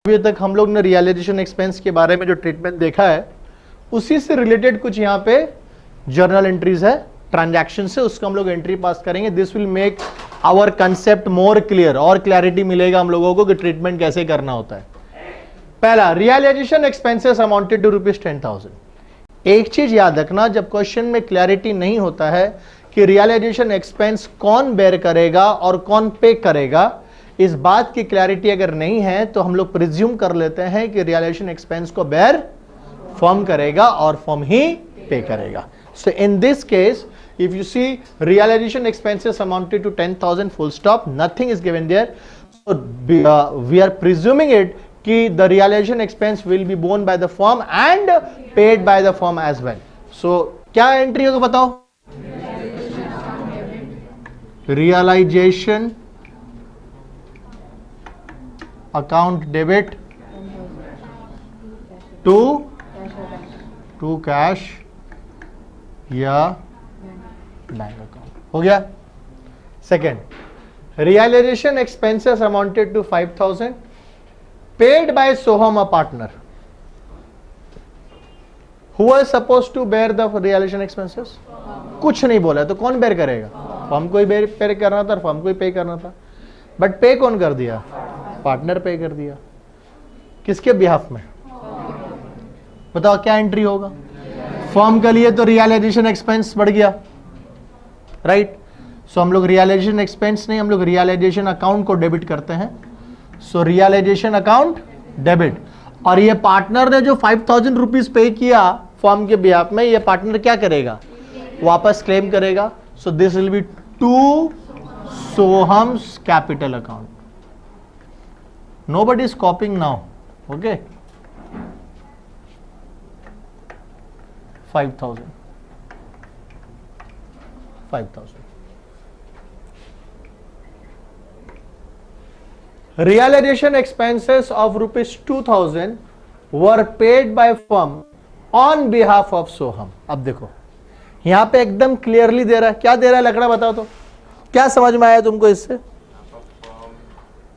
अभी तक हम लोग ने रियलाइजेशन एक्सपेंस के बारे में जो ट्रीटमेंट देखा है उसी से रिलेटेड कुछ यहाँ पे जर्नल एंट्रीज है ट्रांजैक्शन से, उसको हम लोग एंट्री पास करेंगे. This will make our concept more clear, और क्लैरिटी मिलेगा हम लोगों को कि ट्रीटमेंट कैसे करना होता है. पहला, रियलाइजेशन एक्सपेंसेस अमाउंटेड टू ₹10,000. एक चीज याद रखना, जब क्वेश्चन में क्लैरिटी नहीं होता है कि रियलाइजेशन एक्सपेंस कौन बेयर करेगा और कौन पे करेगा, इस बात की क्लैरिटी अगर नहीं है तो हम लोग प्रिज्यूम कर लेते हैं कि रियलाइजेशन एक्सपेंस को बेयर फर्म करेगा और फर्म ही पे करेगा. So in this case if you see realization expenses amounted to 10,000 full stop, nothing is given there, so we are presuming it कि the realization expense will be borne by the firm and paid by the firm as well. So क्या entry होगा बताओ? realization account debit to cash या bank account. हो गया. Second, realization expenses amounted to 5,000 paid by Soham a partner. Who was supposed to bear the realization expenses? कुछ नहीं बोला तो कौन बेयर करेगा? फर्म को ही पे करना था, फर्म को ही पे करना था. बट पे कौन कर दिया? पार्टनर पे कर दिया. किसके बिहाफ में? बताओ क्या एंट्री होगा? फर्म के लिए तो रियलाइजेशन एक्सपेंस बढ़ गया, राइट. सो हम लोग रियलाइजेशन एक्सपेंस नहीं, हम लोग रियलाइजेशन अकाउंट को डेबिट करते हैं. सो रियलाइजेशन अकाउंट डेबिट. और ये पार्टनर ने जो 5,000 रुपीज पे किया फर्म के बिहाफ में, ये पार्टनर क्या करेगा? वापस क्लेम करेगा. So this will be to Soham's capital account. Nobody is coping now. Okay. 5,000. Realization expenses of ₹2,000 were paid by firm on behalf of Soham. अब देखो यहां पे एकदम क्लियरली दे रहा है. क्या दे रहा है लकड़ा बताओ तो? क्या समझ में आया तुमको इससे?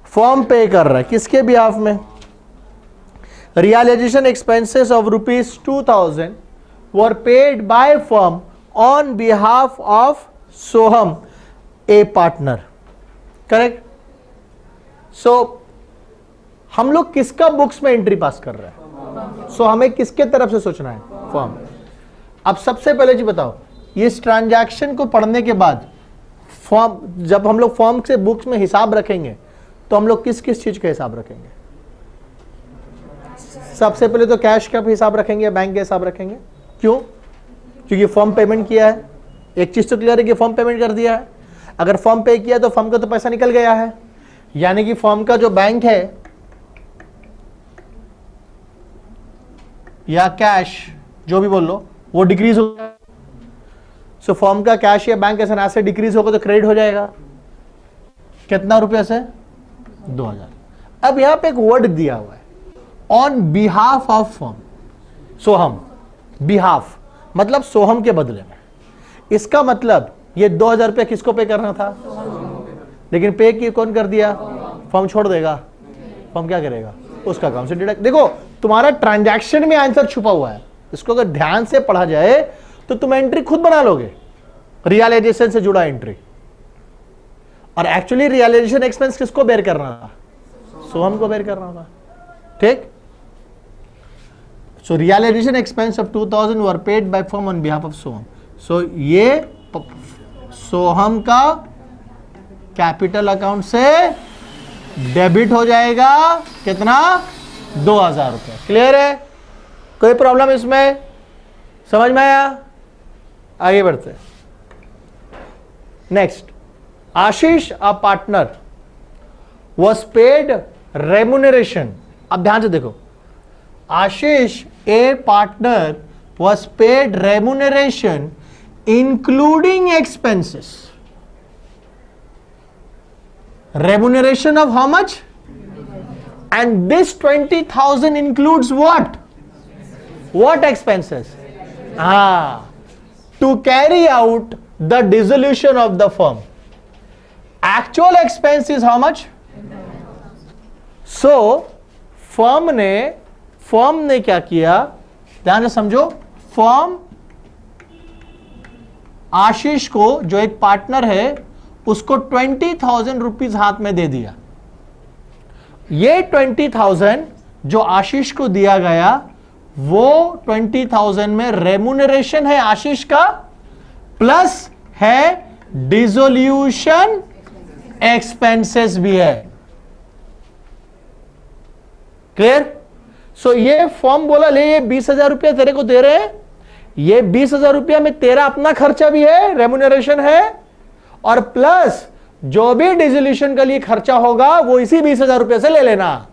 फर्म पे कर रहा है किसके बिहाफ में? Realization expenses of ₹2,000 were paid by firm on behalf of Soham, a partner. Correct? So हम लोग किसका बुक्स में एंट्री पास कर रहे हैं? सो हमें किसके तरफ से सोचना है? फर्म. अब सबसे पहले जी बताओ, ये इस ट्रांजैक्शन को पढ़ने के बाद फर्म, जब हम लोग फर्म से बुक्स में हिसाब रखेंगे तो हम लोग किस किस चीज का हिसाब रखेंगे? सबसे पहले तो कैश का हिसाब रखेंगे या बैंक का हिसाब रखेंगे. क्यों? क्योंकि फर्म पेमेंट किया है. एक चीज तो क्लियर है कि फर्म पेमेंट कर दिया है. अगर फर्म पे किया तो फर्म का तो पैसा निकल गया है, यानी कि फर्म का जो बैंक है या कैश जो भी बोल लो वो डिक्रीज हो गया. सो फर्म का कैश या बैंक ऐसा ऐसे डिक्रीज होगा तो क्रेडिट हो जाएगा. कितना रुपया से? 2,000. अब यहां पे एक वर्ड दिया हुआ है, on behalf of firm. Soham behalf मतलब सोहम के बदले में. इसका मतलब ये 2,000 रुपया किसको पे करना था? लेकिन पे की कौन कर दिया? फर्म छोड़ देगा. फर्म क्या करेगा? उसका अकाउंट से डिडक्ट. देखो तुम्हारा ट्रांजैक्शन में आंसर छुपा हुआ है. इसको अगर ध्यान से पढ़ा जाए तो तुम एंट्री खुद बना लोगे, रियलाइजेशन से जुड़ा एंट्री. और एक्चुअली रियलाइजेशन एक्सपेंस किसको बेयर करना था? सोहम को बेयर करना था. ठीक. So realization expense of 2,000 were paid by firm on behalf of Soham. So ये सोहम का कैपिटल अकाउंट से डेबिट हो जाएगा. कितना? 2,000 रुपये. क्लियर है? कोई प्रॉब्लम इसमें? समझ में आया? आगे बढ़ते. Next, Ashish a partner was paid remuneration. अब ध्यान से देखो, आशीष a partner was paid remuneration including expenses. Remuneration of how much? And this 20,000 includes what? What expenses? To carry out the dissolution of the firm. Actual expense is how much? So firm ने क्या किया, ध्यान से समझो, firm आशीष को, जो एक partner है, उसको 20,000 रुपीज हाथ में दे दिया। ये 20,000 जो आशीष को दिया गया, वो 20,000 में रेम्यूनरेशन है आशीष का, प्लस है डिसोल्यूशन एक्सपेंसेस भी है। क्लियर? सो ये फॉर्म बोला, ले ये 20,000 रुपया तेरे को दे रहे हैं, ये 20,000 रुपया में तेरा अपना खर्चा भी है, रेम्यूनरेशन है, और प्लस जो भी डिसोल्यूशन के लिए खर्चा होगा वो इसी 20,000 रुपये से ले लेना।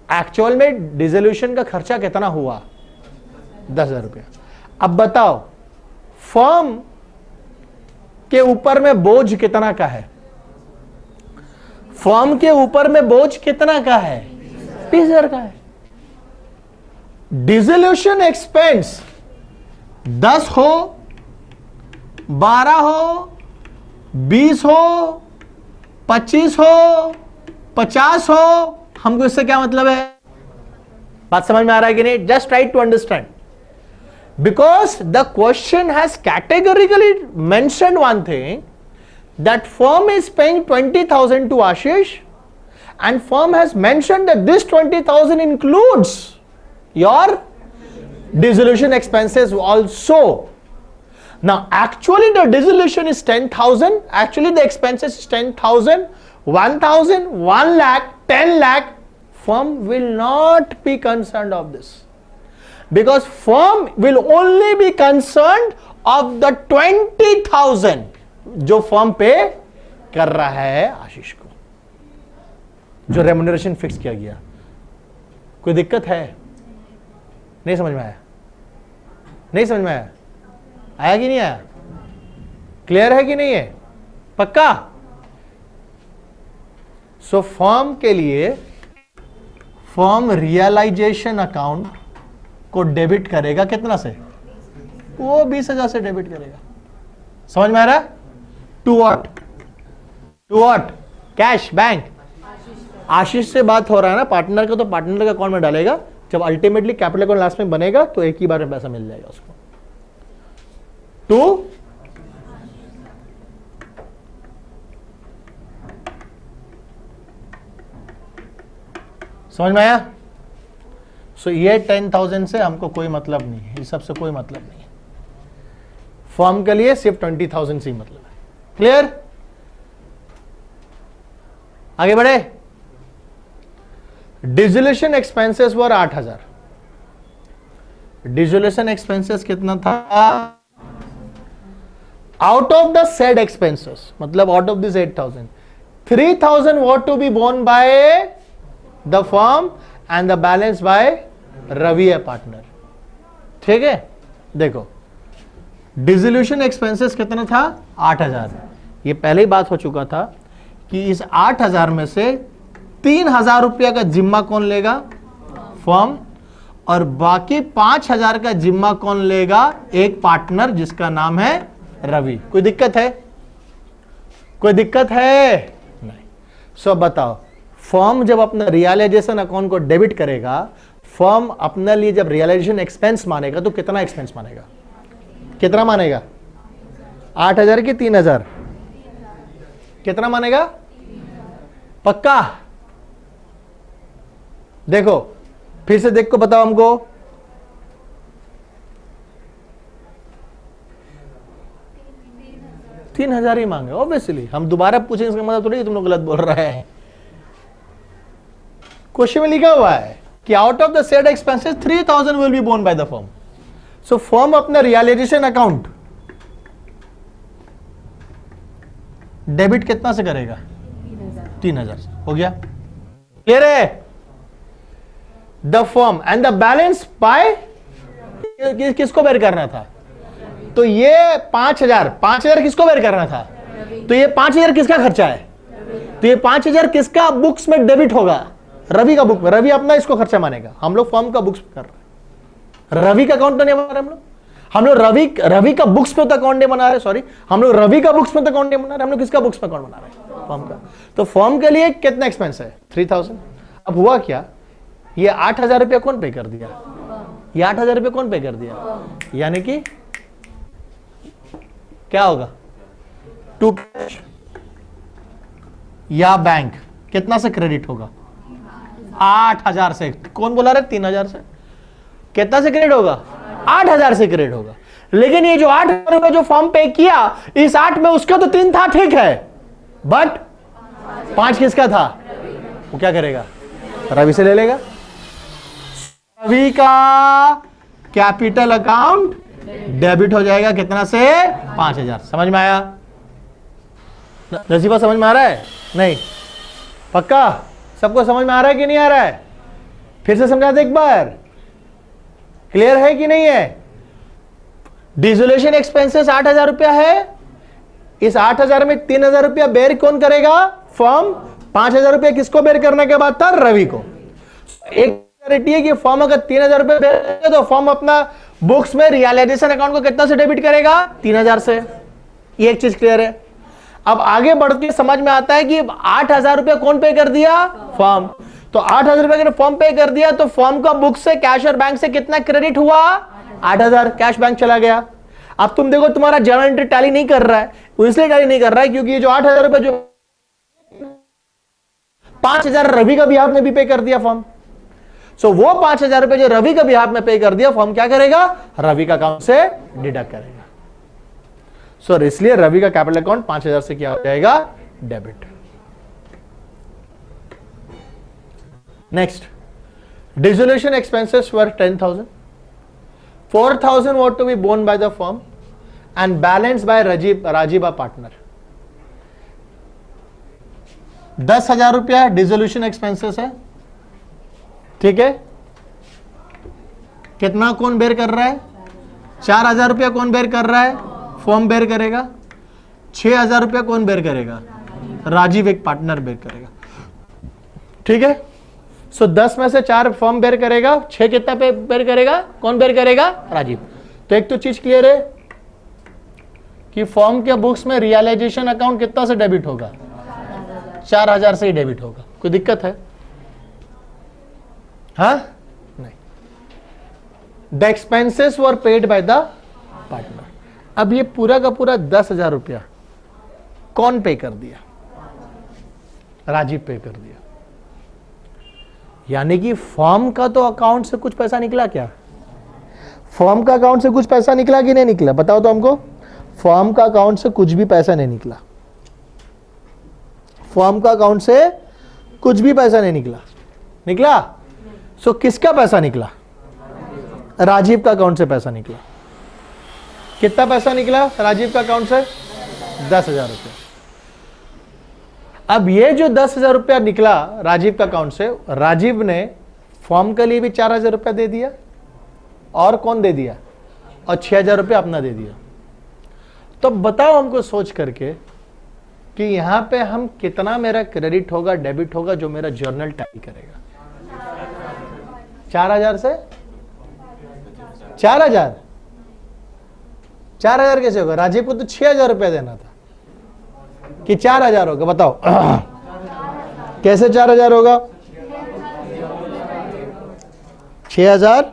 एक्चुअल में डिसोल्यूशन का खर्चा कितना हुआ? 10,000 रुपया। अब बताओ फर्म के ऊपर में बोझ कितना का है? फर्म के ऊपर में बोझ कितना का है? 20,000 का है। डिसोल्यूशन एक्सपेंस 10 हो, 12 हो, 20 हो, 25 हो, 50 हो, हमको इससे क्या मतलब है? बात समझ में आ रहा है कि नहीं? Just try to understand, because the question has categorically mentioned one thing, that firm is paying 20,000 to Ashish, and firm has mentioned that this 20,000 includes your dissolution expenses also. Now actually the dissolution is 10,000, actually the expenses is 10,000, 1,000, 1 lakh, 10 lakh. Firm will not be concerned of this, because firm will only be concerned of the 20,000 जो firm पे कर रहा है आशीष को, जो remuneration fix किया गया। कोई दिक्कत है? नहीं समझ में आया? नहीं समझ में आया? आया कि नहीं आया? क्लियर है कि नहीं है? पक्का? सो फर्म के लिए फर्म रियलाइजेशन अकाउंट को डेबिट करेगा कितना से? वो 20,000 से डेबिट करेगा। समझ में आ रहा है? To what? To what? Cash, bank. Ashish से बात हो रहा है ना पार्टनर का, तो पार्टनर का अकाउंट में डालेगा। जब अल्टीमेटली कैपिटल अकाउंट लास्ट में बनेगा तो एक ही बार में पैसा मिल जाएगा उसको। टू समझ में आया? सो ये 10,000 से हमको कोई मतलब नहीं है, इस सबसे कोई मतलब नहीं है। फर्म के लिए सिर्फ 20,000 से ही मतलब है। क्लियर? आगे बढ़े। Dissolution expenses were 8,000। Dissolution expenses कितना था? Out of the said expenses, मतलब out of this 8,000, 3,000 were to be borne by the firm and the balance by Ravi a partner. ठीक है? देखो डिसोल्यूशन एक्सपेंसेस कितना था? 8,000। ये पहले ही बात हो चुका था कि इस 8,000 में से 3,000 रुपया का जिम्मा कौन लेगा? फर्म। और बाकी 5,000 का जिम्मा कौन लेगा? एक पार्टनर जिसका नाम है रवि। कोई दिक्कत है? कोई दिक्कत है? नहीं। सो बताओ, फर्म जब अपना रियलाइजेशन अकाउंट को डेबिट करेगा, फर्म अपने लिए जब रियलाइजेशन एक्सपेंस मानेगा तो कितना एक्सपेंस मानेगा? कितना मानेगा? 8,000 की 3,000? कितना मानेगा? पक्का? देखो फिर से देख को बताओ हमको। 3,000 ही मांगे ऑब्वियसली। हम दोबारा पूछेंगे इसका मतलब थोड़ी तुम लोग गलत बोल रहे हैं। क्वेश्चन में लिखा हुआ है कि out of the said expenses 3,000 will be borne by the firm. So firm अपना रियलाइजेशन अकाउंट डेबिट कितना से करेगा? 3,000 से। हो गया? क्लियर है? The firm and the balance by किसको बेर करना था? तो ये 5,000 किसको बेर करना था? तो ये 5,000 किसका खर्चा है? तो ये 5,000 किसका बुक्स में डेबिट होगा? रवि का बुक में। रवि अपना इसको खर्चा मानेगा। हम लोग फर्म का बुक्स कर रहे हैं, रवि का अकाउंट तो नहीं बना रहे हम लोग रवि का बुक्स पे तो अकाउंट नहीं बना रहे। सॉरी, हम लोग रवि का बुक्स में तो अकाउंट नहीं बना रहे, हम लोग किसका बुक्स पे अकाउंट बना रहे हैं? फर्म का। तो फर्म के लिए कितना एक्सपेंस है? 3,000। अब हुआ क्या, ये 8,000 रुपया कौन पे कर दिया, ये 8,000 रुपया कौन पे कर दिया, यानी कि क्या होगा, टू कैश या बैंक, कितना से क्रेडिट होगा, 8,000 से। कौन बोला रहे 3,000 से, कितना से क्रेडिट होगा, 8,000 से क्रेडिट होगा। लेकिन ये जो 8,000 रुपए जो फॉर्म पे किया, इस 8 में उसका तो 3 था, ठीक है, बट 5 किसका था, वो क्या करेगा, रवि से ले लेगा। रवि का कैपिटल अकाउंट डेबिट हो जाएगा, कितना से, 5,000। समझ में आया, नसीबा समझ में आ रहा है, नहीं पक्का, सबको समझ में आ रहा है कि नहीं आ रहा है, फिर से समझा दे एक बार, क्लियर है कि नहीं है। डिसोल्यूशन एक्सपेंसेस 8,000 रुपया है, इस 8,000 में 3,000 रुपया बेर कौन करेगा, फर्म। 5,000 रुपया किसको बेर करने के बाद था, रवि को। एक क्लैरिटी है कि फर्म अगर 3,000 रुपया बेर करेगा तो फर्म अपना बुक्स में रियलाइजेशन अकाउंट को कितना से डेबिट करेगा, 3,000 से। ये एक चीज क्लियर है। अब आगे बढ़ते समझ में आता है कि 8,000 रुपया कौन पे कर दिया, फर्म। तो 8,000 रुपया फर्म पे कर दिया, तो फर्म का बुक से, कैश और बैंक से कितना क्रेडिट हुआ, 8,000, कैश बैंक चला गया। अब तुम देखो तुम्हारा जर्नल एंट्री टैली नहीं कर रहा है, इसलिए टैली नहीं कर रहा है क्योंकि ये जो 8,000 रुपया जो 5,000 रवि का बिहाफ में भी पे कर दिया फर्म। सो वो 5,000 रुपया जो रवि का बिहाफ में पे कर दिया, फर्म क्या करेगा, रवि का अकाउंट से डिडक्ट करेगा। सो इसलिए रवि का कैपिटल अकाउंट 5,000 से क्या हो जाएगा, debit. Next, dissolution expenses were 10,000, 4,000 were to be borne by the firm and balanced by Rajiv a partner। 10,000 रुपया डिसोल्यूशन एक्सपेंसेस है, ठीक है। कितना कौन बेर कर रहा है, 4,000 रुपया कौन बेर कर रहा है, फर्म बेर करेगा। 6,000 रुपया कौन बेर करेगा, राजीव एक पार्टनर बेर करेगा, ठीक है। सो 10 में से 4 फर्म बेर करेगा, 6 कितना पे बेर करेगा, कौन बेर करेगा, राजीव। तो एक तो चीज क्लियर है कि फर्म के बुक्स में रियलाइजेशन अकाउंट कितना से डेबिट होगा, 4,000 से ही डेबिट होगा। कोई दिक्कत है, हाँ नहीं। The expenses were paid by the partner. अब ये पूरा का पूरा 10,000 रुपया कौन पे कर दिया, राजीव पे कर दिया। यानी कि फर्म का तो अकाउंट से कुछ पैसा निकला क्या, फर्म का अकाउंट से कुछ पैसा निकला कि नहीं निकला, बताओ तो हमको। फर्म का अकाउंट से कुछ भी पैसा नहीं निकला, फर्म का अकाउंट से कुछ भी पैसा नहीं निकला, निकला। सो किसका पैसा निकला, राजीव का अकाउंट से पैसा निकला। कितना पैसा निकला राजीव का अकाउंट से, 10,000 रुपया। अब ये जो 10,000 रुपया निकला राजीव का अकाउंट से, राजीव ने फर्म के लिए भी 4,000 रुपया दे दिया, और कौन दे दिया, और 6,000 रुपया अपना दे दिया। तो बताओ हमको सोच करके कि यहां पे हम कितना मेरा क्रेडिट होगा, डेबिट होगा, जो मेरा जर्नल टैली करेगा। 4,000 से 4,000 कैसे होगा, राजीव को तो 6,000 रुपया देना था कि 4,000 होगा, बताओ कैसे 4,000 होगा, 6,000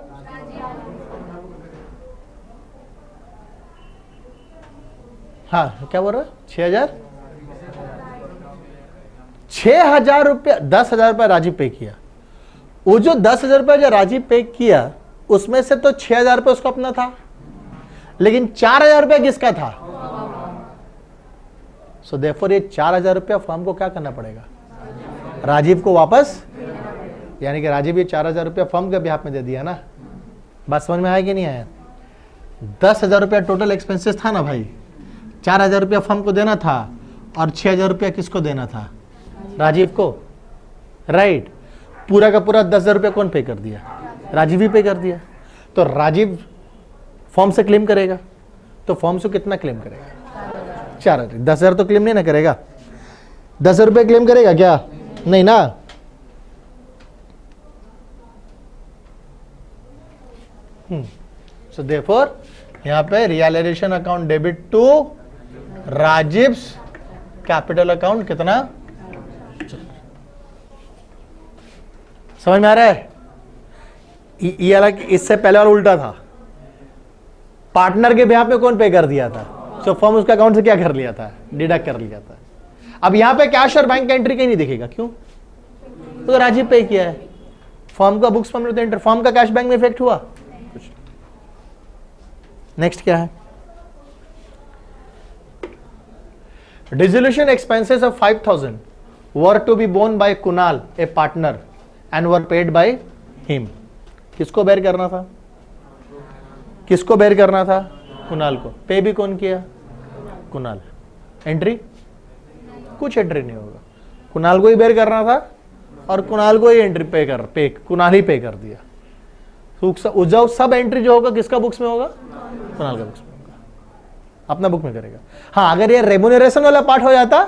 हाँ क्या बोल रहा है, 6,000 रुपया, 10,000 रुपया राजीव पे किया। वो जो 10,000 रुपया जो राजीव पे किया, उसमें से तो 6,000 रुपया उसका अपना था, लेकिन 4,000 रुपया किसका था। सो देयरफॉर ये 4,000 रुपया फर्म को क्या करना पड़ेगा, राजीव को वापस, यानी कि राजीव ये 4,000 रुपया फर्म के बिहाफ में दे दिया ना। बात समझ में आया कि नहीं आया। 10,000 रुपया टोटल एक्सपेंसेस था ना भाई, 4,000 रुपया फर्म को देना था, और 6,000 रुपया किसको देना था, राजीव को, राइट। पूरा का पूरा 10,000 रुपया कौन पे कर दिया, राजीव ही पे कर दिया। तो राजीव फॉर्म से क्लेम करेगा, तो फॉर्म से कितना क्लेम करेगा, 4,000। 10,000 तो क्लेम नहीं ना करेगा, 10,000 रुपये क्लेम करेगा क्या, नहीं ना। सो देयरफॉर यहां पे realisation account debit to Rajiv's capital account कितना, समझ में आ रहा है? ये अलग, इससे पहले वाला उल्टा था, पार्टनर के ब्याह पे कौन पे कर दिया था, सो फर्म उसका अकाउंट से क्या कर लिया था, डिडक्ट कर लिया था। अब यहां पे कैश और बैंक का एंट्री कहीं नहीं दिखेगा, क्यों? तो राजीव पे किया है, फर्म का बुक्स में तो एंटर, फर्म का कैश बैंक में इफेक्ट हुआ कुछ। नेक्स्ट क्या है? Dissolution expenses of 5,000 were to be borne by Kunal a partner and were paid by him. किसको बेयर करना था? किसको बेयर करना था? कुणाल को। पे भी कौन किया? कुणाल। एंट्री? कुछ एंट्री नहीं होगा, कुणाल को ही बेयर करना था और कुणाल को ही एंट्री कुणाल ही पे कर दिया। तो सब एंट्री जो होगा किसका बुक्स में होगा? कुणाल का बुक्स में होगा, अपना बुक में करेगा। हाँ, अगर ये रेम्यूनरेशन वाला पार्ट हो जाता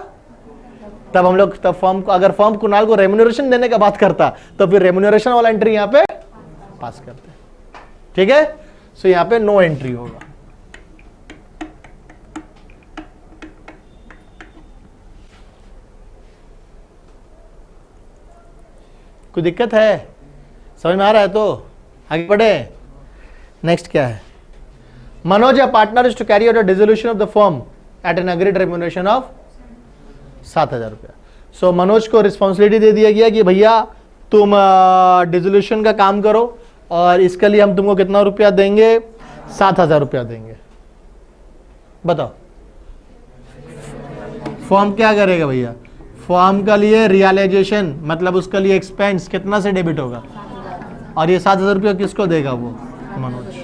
तब हम लोग, तब फर्म को, अगर फर्म कुणाल को रेम्यूनरेशन देने का बात करता तो फिर रेम्यूनरेशन वाला एंट्री यहां पे पास करते। ठीक है, सो यहां पे नो एंट्री होगा। कोई दिक्कत है? समझ में आ रहा है? तो आगे बढ़े। नेक्स्ट क्या है? मनोज या partner is to carry out a dissolution of the firm at an agreed remuneration of 7,000 रुपया। सो मनोज को रिस्पॉन्सिबिलिटी दे दिया गया कि भैया तुम डिसोल्यूशन का काम करो और इसके लिए हम तुमको कितना रुपया देंगे? 7,000 रुपया देंगे। बताओ फर्म क्या करेगा भैया? फर्म का लिए रियलाइजेशन, मतलब उसका लिए एक्सपेंस कितना से डेबिट होगा, और ये 7,000 रुपया किसको देगा? वो Manoj.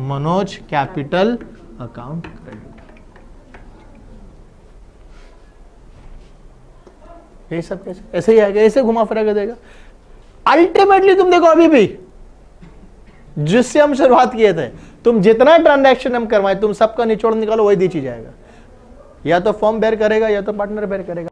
Manoj capital account credit. ये सब कैसे? ऐसे ही आएगा, ऐसे घुमा फिरा के देगा। अल्टीमेटली तुम देखो, अभी भी जिससे हम शुरुआत किए थे, तुम जितना ट्रांजैक्शन हम करवाए, तुम सबका निचोड़ निकालो, वही दी चीज आएगा। या तो फर्म बेयर करेगा या तो पार्टनर बेयर करेगा।